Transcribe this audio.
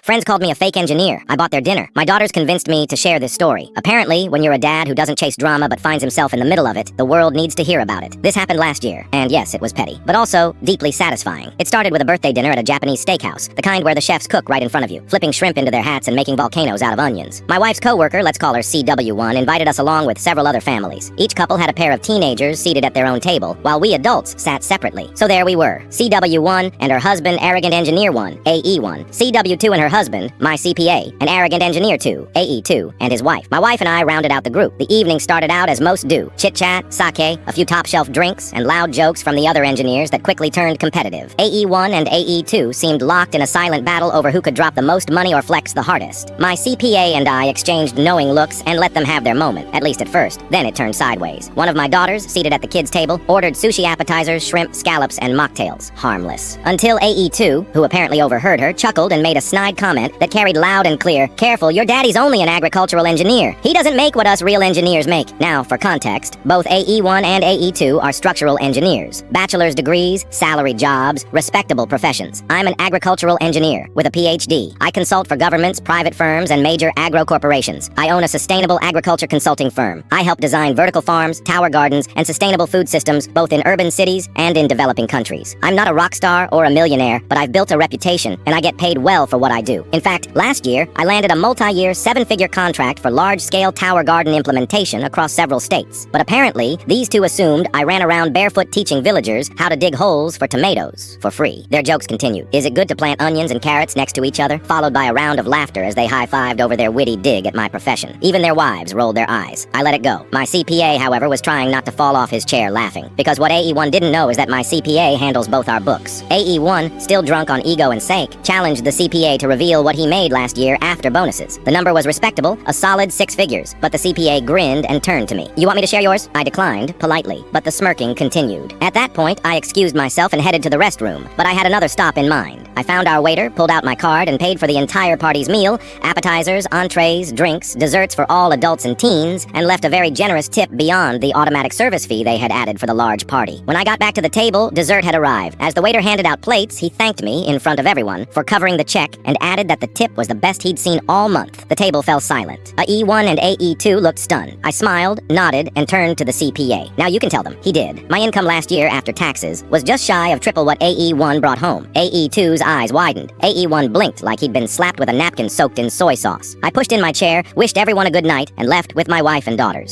Friends called me a fake engineer. I bought their dinner. My daughters convinced me to share this story. Apparently, when you're a dad who doesn't chase drama but finds himself in the middle of it, the world needs to hear about it. This happened last year, and yes, it was petty, but also deeply satisfying. It started with a birthday dinner at a Japanese steakhouse, the kind where the chefs cook right in front of you, flipping shrimp into their hats and making volcanoes out of onions. My wife's coworker, let's call her CW1, invited us along with several other families. Each couple had a pair of teenagers seated at their own table, while we adults sat separately. So there we were, CW1 and her husband, Arrogant Engineer 1, AE1, CW2 and her husband, my CPA, and Arrogant Engineer 2, AE2, and his wife. My wife and I rounded out the group. The evening started out as most do. Chit-chat, sake, a few top-shelf drinks, and loud jokes from the other engineers that quickly turned competitive. AE1 and AE2 seemed locked in a silent battle over who could drop the most money or flex the hardest. My CPA and I exchanged knowing looks and let them have their moment, at least at first. Then it turned sideways. One of my daughters, seated at the kids' table, ordered sushi appetizers, shrimp, scallops, and mocktails. Harmless. Until AE2, who apparently overheard her, chuckled and made a snide comment that carried loud and clear, "Careful, your daddy's only an agricultural engineer. He doesn't make what us real engineers make." Now, for context, both AE1 and AE2 are structural engineers. Bachelor's degrees, salaried jobs, respectable professions. I'm an agricultural engineer with a PhD. I consult for governments, private firms, and major agro corporations. I own a sustainable agriculture consulting firm. I help design vertical farms, tower gardens, and sustainable food systems both in urban cities and in developing countries. I'm not a rock star or a millionaire, but I've built a reputation, and I get paid well for what I do. In fact, last year, I landed a multi-year, seven-figure contract for large-scale tower garden implementation across several states. But apparently, these two assumed I ran around barefoot teaching villagers how to dig holes for tomatoes for free. Their jokes continued. Is it good to plant onions and carrots next to each other? Followed by a round of laughter as they high-fived over their witty dig at my profession. Even their wives rolled their eyes. I let it go. My CPA, however, was trying not to fall off his chair laughing, because what AE1 didn't know is that my CPA handles both our books. AE1, still drunk on ego and sake, challenged the CPA to reveal what he made last year after bonuses. The number was respectable, a solid 6 figures, but the CPA grinned and turned to me. "You want me to share yours?" I declined, politely, but the smirking continued. At that point, I excused myself and headed to the restroom, but I had another stop in mind. I found our waiter, pulled out my card, and paid for the entire party's meal, appetizers, entrees, drinks, desserts for all adults and teens, and left a very generous tip beyond the automatic service fee they had added for the large party. When I got back to the table, dessert had arrived. As the waiter handed out plates, he thanked me, in front of everyone, for covering the check, and added that the tip was the best he'd seen all month. The table fell silent. AE1 and AE2 looked stunned. I smiled, nodded, and turned to the CPA. "Now you can tell them." He did. My income last year, after taxes, was just shy of triple what AE1 brought home. AE2's eyes widened. AE1 blinked like he'd been slapped with a napkin soaked in soy sauce. I pushed in my chair, wished everyone a good night, and left with my wife and daughters.